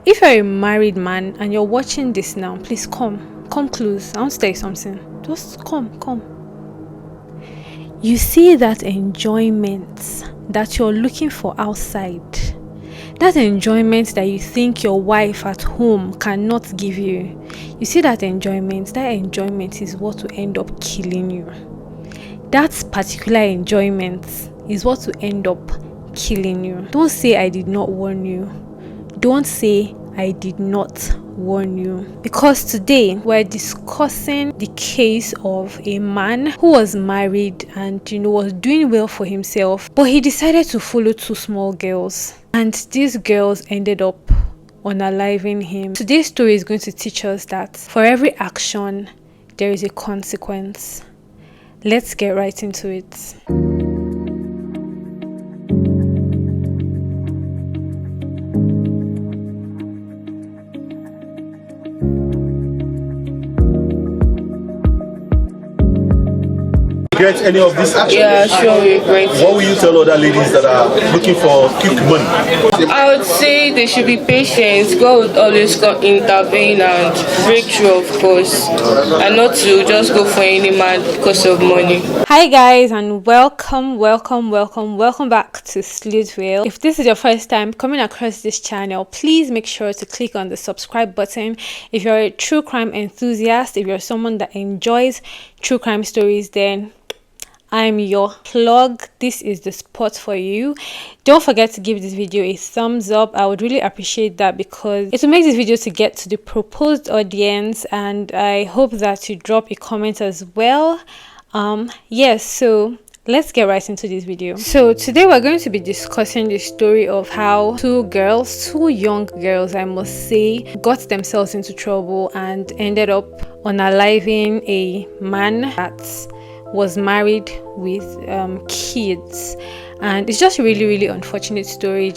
If you're a married man and you're watching this now, please come close. I want to tell you something. Just come. You see that enjoyment that you're looking for outside, that enjoyment that you think your wife at home cannot give you. You see that enjoyment is what will end up killing you. That particular enjoyment is what will end up killing you. Don't say I did not warn you. Don't say I did not warn you. Because today we're discussing the case of a man who was married and was doing well for himself, but he decided to follow two small girls, and these girls ended up unaliving him. Today's story is going to teach us that for every action there is a consequence. Let's get right into it. Regret any of this action? Yeah, sure, regret. What will you tell other ladies that are looking for quick money? I would say they should be patient. God would always intervene and break through, of course, and not to just go for any man because of money. Hi guys, and welcome back to Sleuthville. If this is your first time coming across this channel, please make sure to click on the subscribe button. If you're a true crime enthusiast, if you're someone that enjoys true crime stories, then I'm your plug. This is the spot for you. Don't forget to give this video a thumbs up. I would really appreciate that because it will make this video to get to the proposed audience, and I hope that you drop a comment as well. Yes, so let's get right into this video. So today we're going to be discussing the story of how two young girls I must say, got themselves into trouble and ended up unaliving a man that was married with kids. And it's just a really unfortunate story,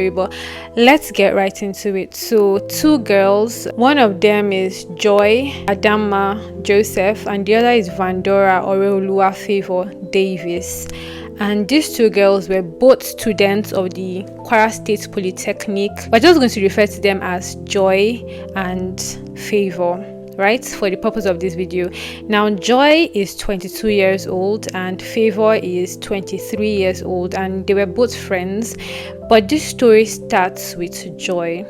but let's get right into it. So two girls, one of them is Joy Adama Joseph and the other is Vandora Oreolua Favor Davis. And these two girls were both students of the Kwara State Polytechnic. We're just going to refer to them as Joy and Favor, right, for the purpose of this video. Now Joy is 22 years old and Favor is 23 years old, and they were both friends. But this story starts with Joy.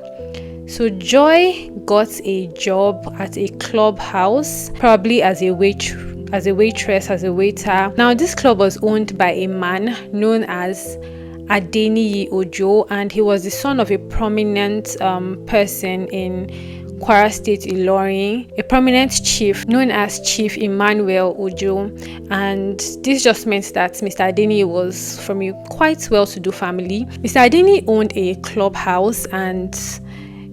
So Joy got a job at a clubhouse, probably as a waitress, as a waiter. Now this club was owned by a man known as Adeniyi Ojo, and he was the son of a prominent person in Kwara State Ilorin, a prominent chief known as Chief Emmanuel Ojo. And this just meant that Mr. Adeni was from a quite well-to-do family. Mr. Adeni owned a clubhouse, and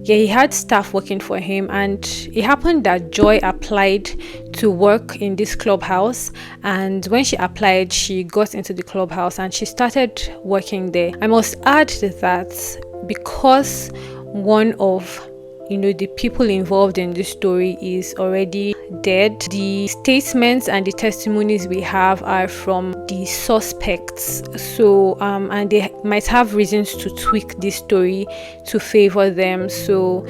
he had staff working for him, and it happened that Joy applied to work in this clubhouse, and when she applied, she got into the clubhouse and she started working there. I must add that because one of the people involved in this story is already dead, the statements and the testimonies we have are from the suspects. So and they might have reasons to tweak this story to favor them. So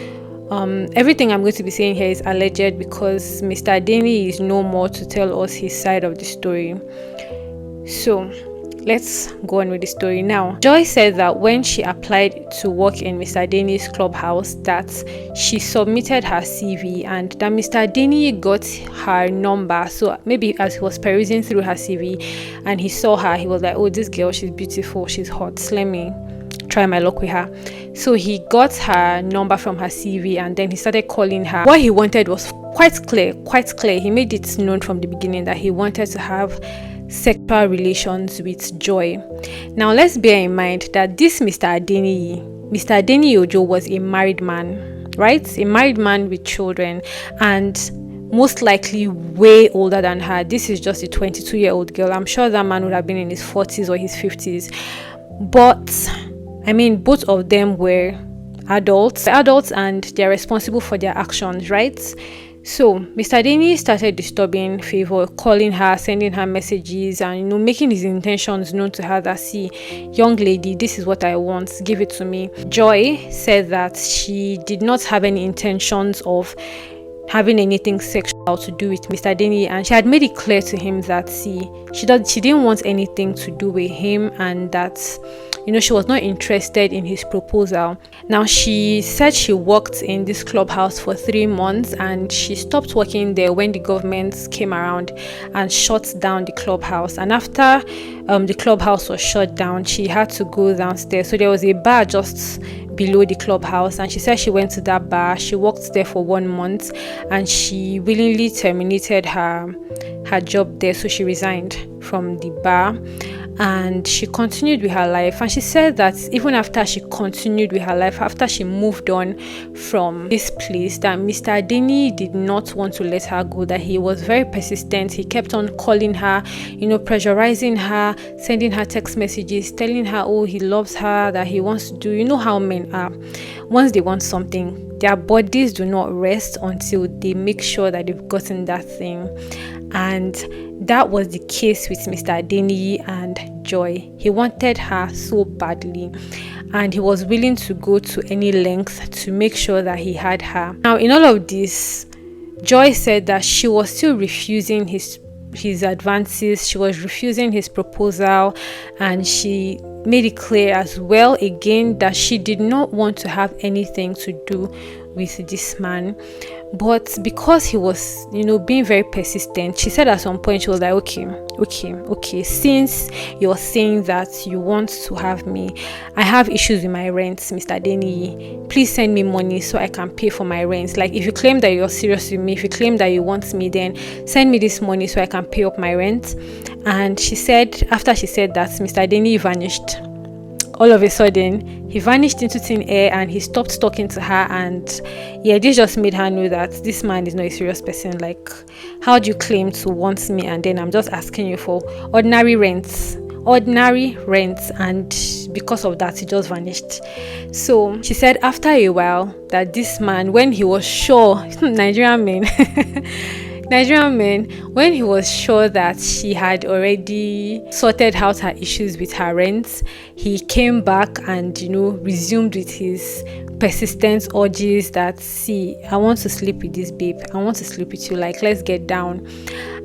everything I'm going to be saying here is alleged because Mr. Adeni is no more to tell us his side of the story. So let's go on with the story now. Joy said that when she applied to work in Mr. Adeni's clubhouse, that she submitted her CV and that Mr. Adeni got her number. So maybe as he was perusing through her CV and he saw her, he was like, oh, this girl, she's beautiful, she's hot, let me try my luck with her. So he got her number from her CV and then he started calling her. What he wanted was quite clear. He made it known from the beginning that he wanted to have sexual relations with Joy. Now let's bear in mind that this Mr. Adeni Ojo was a married man, right? A married man with children, and most likely way older than her. This is just a 22-year-old girl. I'm sure that man would have been in his 40s or his 50s. But I mean, both of them were adults and they're responsible for their actions, right? So Mr. Denny started disturbing Favor, calling her, sending her messages, and making his intentions known to her that, see, young lady, this is what I want, give it to me. Joy said that she did not have any intentions of having anything sexual to do with Mr. Denny, and she had made it clear to him that, see, she didn't want anything to do with him, and that she was not interested in his proposal. Now, she said she worked in this clubhouse for 3 months, and she stopped working there when the government came around and shut down the clubhouse. And after the clubhouse was shut down, she had to go downstairs. So there was a bar just below the clubhouse, and she said she went to that bar. She worked there for 1 month, and she willingly terminated her job there. So she resigned from the bar, and she continued with her life. And she said that even after she continued with her life, after she moved on from this place, that Mr. Denny did not want to let her go, that he was very persistent. He kept on calling her, pressurizing her, sending her text messages, telling her, oh, he loves her, that he wants to do. You know how men are. Once they want something, their bodies do not rest until they make sure that they've gotten that thing. And that was the case with Mr. Denny and Joy. He wanted her so badly, and he was willing to go to any length to make sure that he had her. Now, in all of this, Joy said that she was still refusing his advances. She was refusing his proposal, and she made it clear as well again that she did not want to have anything to do with this man. But because he was being very persistent, she said at some point, she was like, okay, since you're saying that you want to have me, I have issues with my rent, Mr. Denny. Please send me money so I can pay for my rent. Like, if you claim that you're serious with me, if you claim that you want me, then send me this money so I can pay up my rent. And she said, after she said that, Mr. Denny vanished. All of a sudden, he vanished into thin air, and he stopped talking to her. And this just made her know that this man is not a serious person. Like, how do you claim to want me, and then I'm just asking you for ordinary rents? And because of that, he just vanished. So she said after a while that this man, when he was sure, Nigerian men, when he was sure that she had already sorted out her issues with her rent, he came back and resumed with his persistent urges that, see, I want to sleep with this babe, I want to sleep with you, like, let's get down.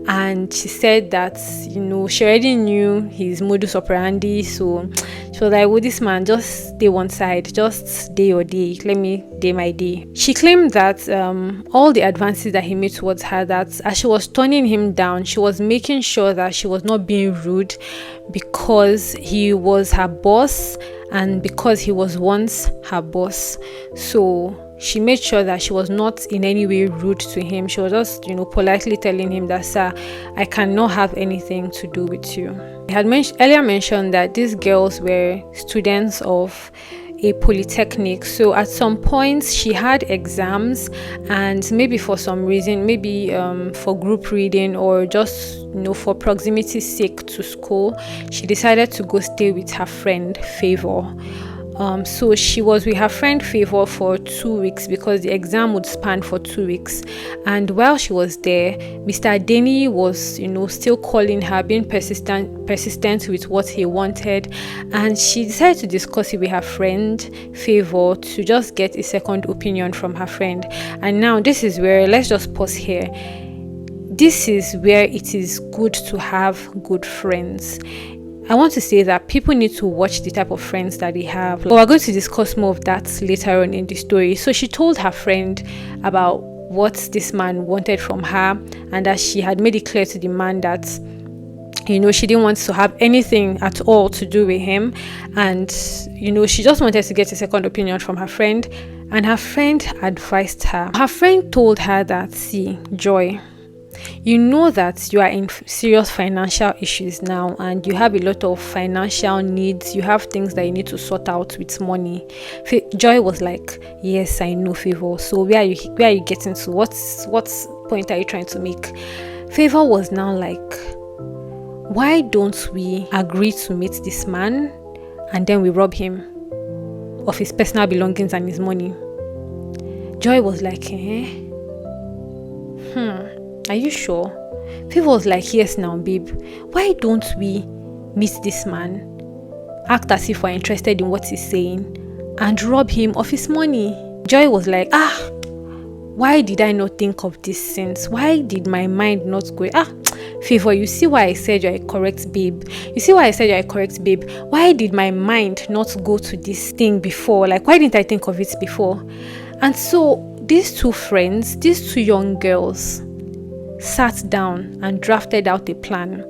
And she said that she already knew his modus operandi, so she was like, well, this man, just stay one side, just day or day, let me day my day. She claimed that all the advances that he made towards her, that as she was turning him down, she was making sure that she was not being rude, because he was her boss and because he was once her boss. So she made sure that she was not in any way rude to him. She was just, politely telling him that, sir, I cannot have anything to do with you. I had earlier mentioned that these girls were students of a polytechnic. So at some points she had exams, and maybe for some reason, maybe for group reading or just for proximity's sake to school, she decided to go stay with her friend Favor. So she was with her friend Favor for 2 weeks, because the exam would span for 2 weeks. And while she was there, Mr. Denny was, still calling her, being persistent with what he wanted. And she decided to discuss it with her friend Favor to just get a second opinion from her friend. And now this is where, let's just pause here. This is where it is good to have good friends. I want to say that people need to watch the type of friends that they have. But we're going to discuss more of that later on in the story. So she told her friend about what this man wanted from her, and that she had made it clear to the man that she didn't want to have anything at all to do with him. And she just wanted to get a second opinion from her friend. And her friend advised her. Her friend told her that, see, Joy, you know that you are in serious financial issues now, and you have a lot of financial needs. You have things that you need to sort out with money. Joy was like, yes, I know, Favor. So where are you getting to? What point are you trying to make? Favor was now like, why don't we agree to meet this man, and then we rob him of his personal belongings and his money? Joy was like, Are you sure? Favor was like, yes now, babe. Why don't we meet this man, act as if we're interested in what he's saying, and rob him of his money? Joy was like, why did I not think of this since? Why did my mind not go, Favor, you see why I said you're a correct babe? You see why I said you're a correct babe? Why did my mind not go to this thing before? Like, why didn't I think of it before? And so these two friends, these two young girls, sat down and drafted out a plan.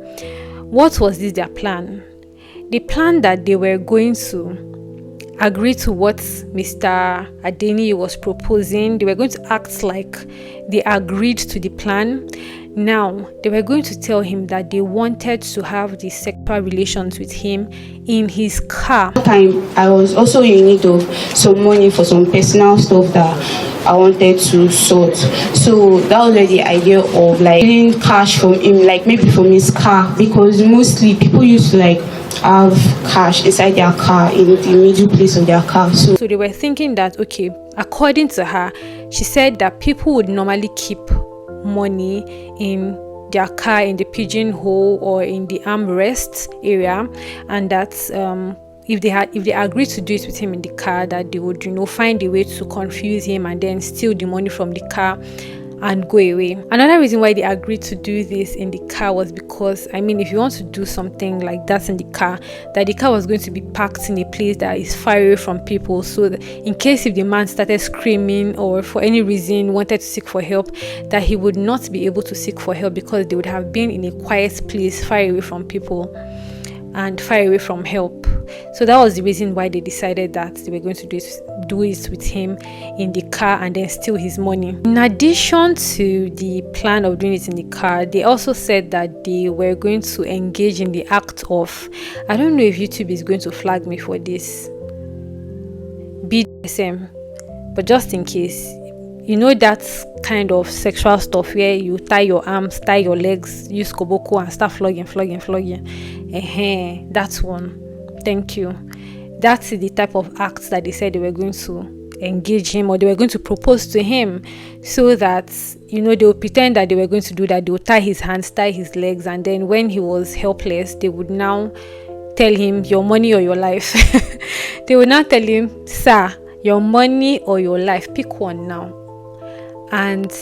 What was this their plan? The plan that they were going to agree to what Mr. Adeniyi was proposing. They were going to act like they agreed to the plan. Now, they were going to tell him that they wanted to have the sexual relations with him in his car. That time, I was also in need of some money for some personal stuff that I wanted to sort. So that was where the idea of like getting cash from him, like maybe from his car, because mostly people used to like have cash inside their car, in the middle place of their car. So they were thinking that, okay, according to her, she said that people would normally keep money in their car in the pigeonhole or in the armrest area, and that if they agreed to do it with him in the car, that they would find a way to confuse him and then steal the money from the car and go away. Another reason why they agreed to do this in the car was because, if you want to do something like that in the car, that the car was going to be parked in a place that is far away from people, so that in case if the man started screaming or for any reason wanted to seek for help, that he would not be able to seek for help because they would have been in a quiet place far away from people and far away from help. So that was the reason why they decided that they were going to do it with him in the car and then steal his money. In addition to the plan of doing it in the car, they also said that they were going to engage in the act of, I don't know if YouTube is going to flag me for this, BDSM, but just in case, that kind of sexual stuff where you tie your arms, tie your legs, use koboko and start flogging. That's one. Thank you. That's the type of acts that they said they were going to engage him, or they were going to propose to him, so that they would pretend that they were going to do that. They would tie his hands, tie his legs, and then when he was helpless, they would now tell him, your money or your life. They would now tell him, sir, your money or your life, pick one now. And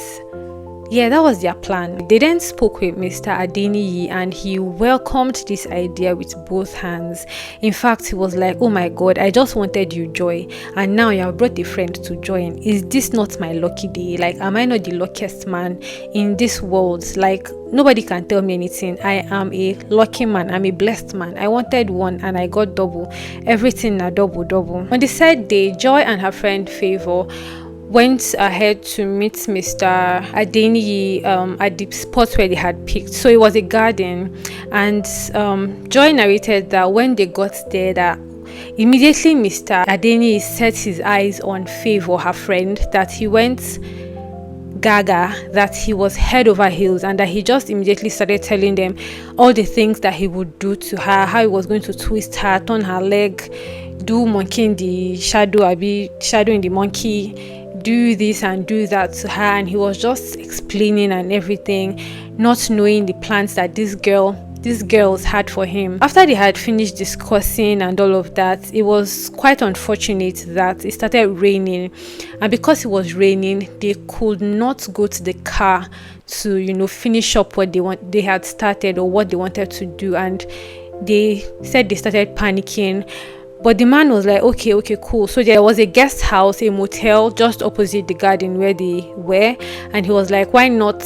yeah, that was their plan. They then spoke with Mr. Adeniyi and he welcomed this idea with both hands. In fact, he was like, oh my God, I just wanted you joy, and now you have brought a friend to join. Is this not my lucky day? Like, am I not the luckiest man in this world? Like, nobody can tell me anything. I am a lucky man. I'm a blessed man. I wanted one and I got double. Everything na double. On the third day, Joy and her friend Favor went ahead to meet Mr. Adeniyi at the spot where they had picked. So it was a garden, and Joy narrated that when they got there, that immediately Mr. Adeniyi set his eyes on Favor, her friend, that he went gaga, that he was head over heels, and that he just immediately started telling them all the things that he would do to her, how he was going to twist her, turn her leg, do monkey in the shadow, shadow in the monkey, do this and do that to her. And he was just explaining and everything, not knowing the plans that these girls had for him. After they had finished discussing and all of that, it was quite unfortunate that it started raining, and because it was raining, they could not go to the car to finish up what they had started or what they wanted to do. And they said they started panicking. But the man was like, okay, cool. So there was a guest house, a motel just opposite the garden where they were. And he was like, why not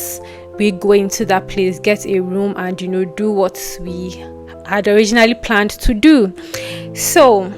we go into that place, get a room, and do what we had originally planned to do. So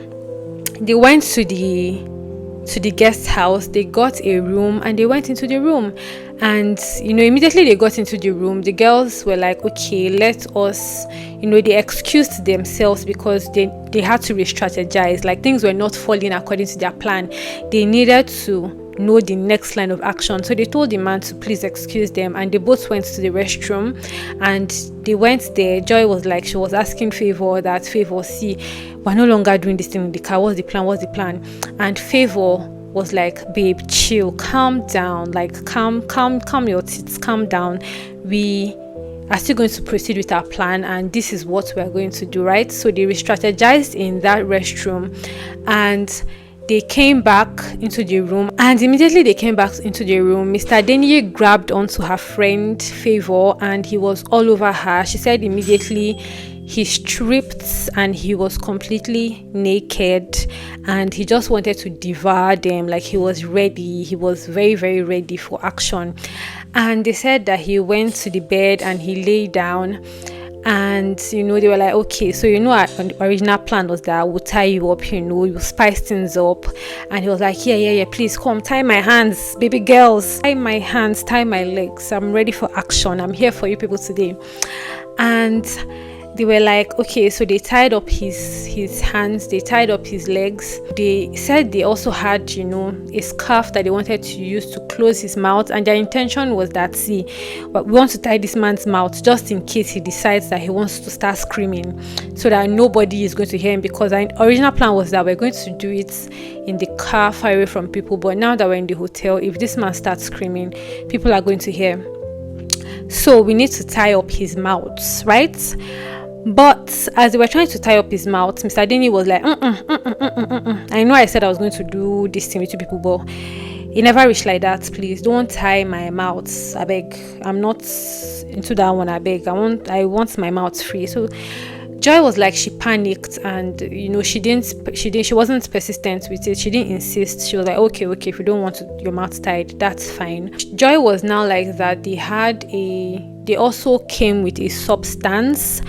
they went to the guest house, they got a room, and they went into the room. And immediately they got into the room, the girls were like, okay, let us, they excused themselves because they had to re-strategize. Like, things were not falling according to their plan. They needed to know the next line of action. So they told the man to please excuse them, and they both went to the restroom. And they went there. Joy was like, she was asking Favor, see, we're no longer doing this thing in the car. What's the plan? And Favor was like, babe, chill, calm down, like calm your tits, calm down. We are still going to proceed with our plan, and this is what we are going to do, right? So they re-strategized in that restroom, and they came back into the room, and immediately they came back into the room, Mr. Denye grabbed onto her friend Favor, and he was all over her. She said immediately he stripped and he was completely naked, and he just wanted to devour them. Like, he was ready, he was very, very ready for action. And they said that he went to the bed and he lay down, and they were like, okay, so our original plan was that we'll tie you up, we'll spice things up. And he was like, yeah, please come, tie my hands, baby girls, tie my hands, tie my legs, I'm ready for action, I'm here for you people today. And they were like, okay, so they tied up his hands, they tied up his legs. They said they also had, a scarf that they wanted to use to close his mouth, and their intention was that, but we want to tie this man's mouth just in case he decides that he wants to start screaming, so that nobody is going to hear him, because our original plan was that we're going to do it in the car far away from people, but now that we're in the hotel, if this man starts screaming, people are going to hear. So we need to tie up his mouth, right? But as they were trying to tie up his mouth, Mr. Denny was like, I know I said I was going to do this thing with you people, but it never reached like that. Please don't tie my mouth, I beg. I'm not into that one, I beg. I want my mouth free. So Joy was like, she panicked, and she wasn't persistent with it. She didn't insist. She was like, okay, if you don't want your mouth tied, that's fine. Joy was now like that they also came with a substance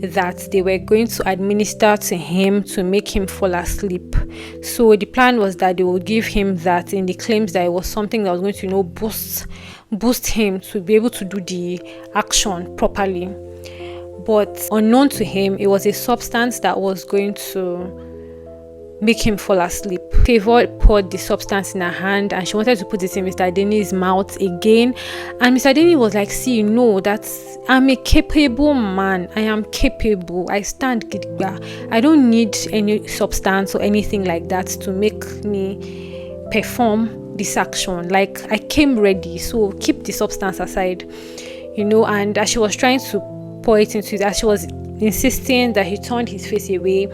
that they were going to administer to him to make him fall asleep. So the plan was that they would give him that, in the claims that it was something that was going to boost him to be able to do the action properly. But unknown to him, it was a substance that was going to make him fall asleep. Favor poured the substance in her hand, and she wanted to put it in Mr. Denny's mouth again. And Mr. Denny was like, I'm a capable man. I am capable. I stand gidigba. I don't need any substance or anything like that to make me perform this action. Like, I came ready, so keep the substance aside. And as she was trying to pour it into it, as she was insisting that he turned his face away,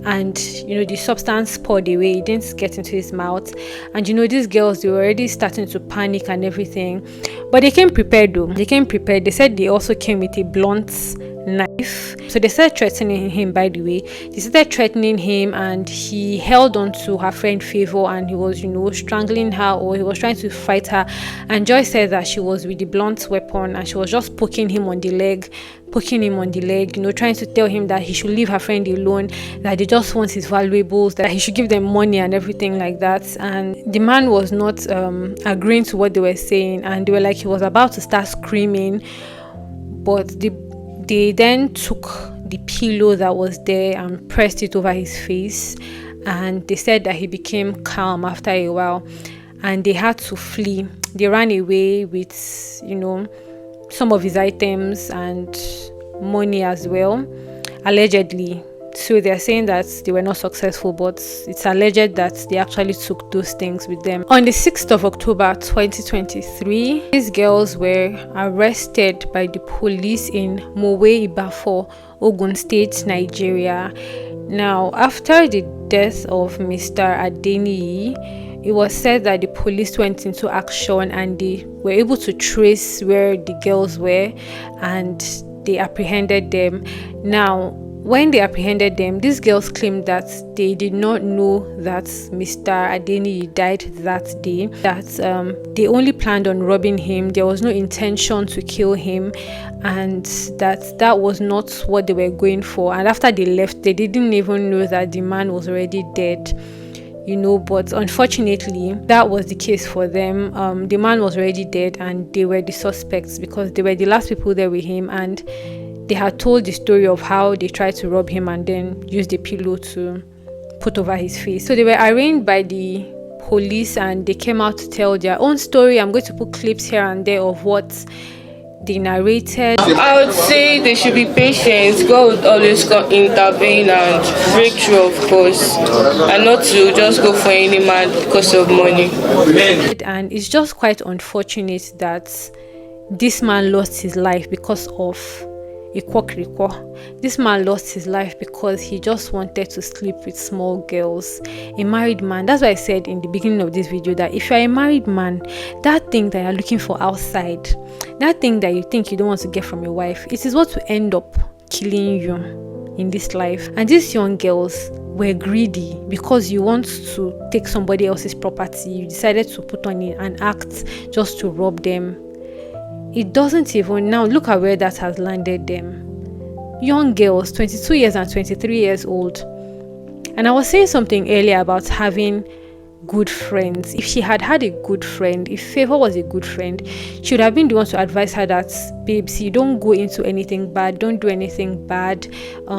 and the substance poured away, it didn't get into his mouth. And these girls, they were already starting to panic and everything, but they came prepared though. They said they also came with a blunt knife. So they started threatening him, by the way. They started threatening him, and he held on to her friend Favor, and he was strangling her, or he was trying to fight her. And Joy said that she was with the blunt weapon, and she was just poking him on the leg, trying to tell him that he should leave her friend alone, that they just want his valuables, that he should give them money and everything like that. And the man was not agreeing to what they were saying, and they were like, he was about to start screaming, but they then took the pillow that was there and pressed it over his face, and they said that he became calm after a while, and they had to flee. They ran away with some of his items and money as well, allegedly. So they're saying that they were not successful, but it's alleged that they actually took those things with them. On the 6th of October 2023, these girls were arrested by the police in Mowe Ibafo, Ogun State, Nigeria. Now, after the death of Mr. Adeniyi, it was said that the police went into action, and they were able to trace where the girls were, and they apprehended them. Now, when they apprehended them, these girls claimed that they did not know that Mr. Adeniyi died that day, that they only planned on robbing him. There was no intention to kill him, and that was not what they were going for. And after they left, they didn't even know that the man was already dead. But unfortunately, that was the case for them. The man was already dead, and they were the suspects because they were the last people there with him, and they had told the story of how they tried to rob him and then used the pillow to put over his face. So they were arraigned by the police, and they came out to tell their own story. I'm going to put clips here and there of what they narrated. I would say they should be patient. God would always intervene and break through, of course, and not to just go for any man because of money. And it's just quite unfortunate that this man lost his life because of this man lost his life because he just wanted to sleep with small girls. A married man. That's why I said in the beginning of this video that if you're a married man, that thing that you're looking for outside, that thing that you think you don't want to get from your wife, it is what will end up killing you in this life. And these young girls were greedy because you want to take somebody else's property. You decided to put on an act just to rob them. It doesn't even, now look at where that has landed them. Young girls, 22 years and 23 years old. And I was saying something earlier about having good friends. If she had had a good friend, if Favor was a good friend, she would have been the one to advise her that, babe, see, don't go into anything bad, don't do anything bad,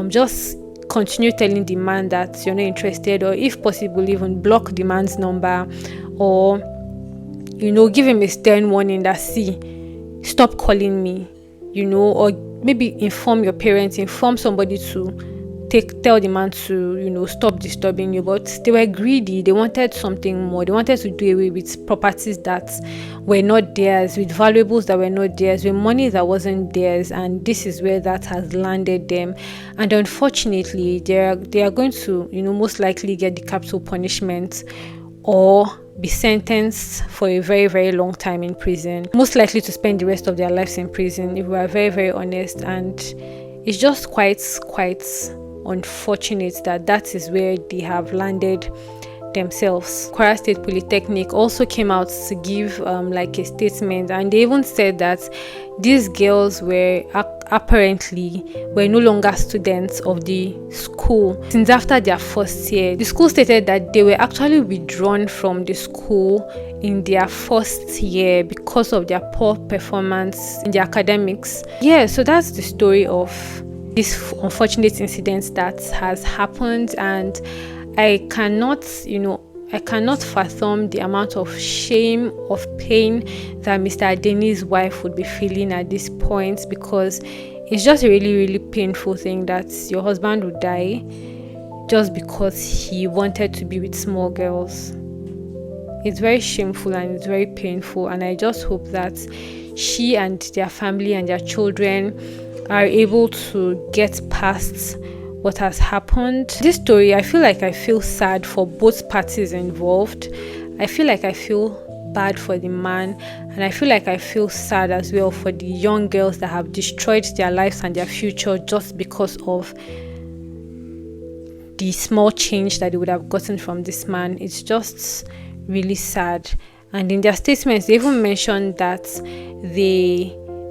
just continue telling the man that you're not interested, or if possible even block the man's number, or give him a stern warning that, see, stop calling me, or maybe inform your parents, inform somebody to tell the man to stop disturbing you. But they were greedy. They wanted something more. They wanted to do away with properties that were not theirs, with valuables that were not theirs, with money that wasn't theirs. And this is where that has landed them. And unfortunately, they are going to most likely get the capital punishment, or be sentenced for a very, very long time in prison, most likely to spend the rest of their lives in prison, if we are very, very honest. And it's just quite unfortunate that is where they have landed themselves. Kwara State Polytechnic also came out to give like a statement, and they even said that these girls were apparently no longer students of the school since after their first year. The school stated that they were actually withdrawn from the school in their first year because of their poor performance in the academics. Yeah, so that's the story of this unfortunate incident that has happened, and I cannot fathom the amount of shame, of pain that Mr. Adeni's wife would be feeling at this point, because it's just a really, really painful thing that your husband would die just because he wanted to be with small girls. It's very shameful and it's very painful, and I just hope that she and their family and their children are able to get past what has happened. This story, I feel sad for both parties involved. I feel bad for the man, and I feel sad as well for the young girls that have destroyed their lives and their future just because of the small change that they would have gotten from this man. It's just really sad. And in their statements, they even mentioned that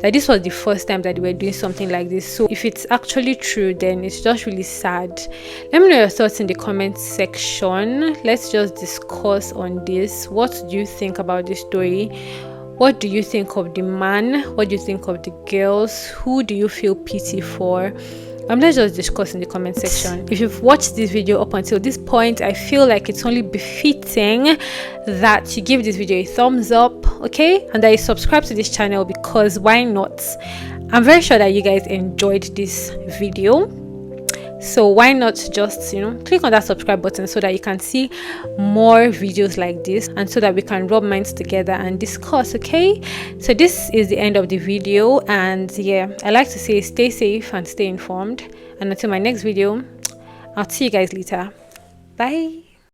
this was the first time that they were doing something like this. So if it's actually true, then it's just really sad. Let me know your thoughts in the comment section. Let's just discuss on this. What do you think about this story? What do you think of the man? What do you think of the girls? Who do you feel pity for? Let's just discuss in the comment section. If you've watched this video up until this point, I feel like it's only befitting that you give this video a thumbs up, okay? And that you subscribe to this channel, because why not? I'm very sure that you guys enjoyed this video. So why not just, click on that subscribe button so that you can see more videos like this, and so that we can rub minds together and discuss, okay? So this is the end of the video, and yeah, I like to say stay safe and stay informed. And until my next video, I'll see you guys later. Bye.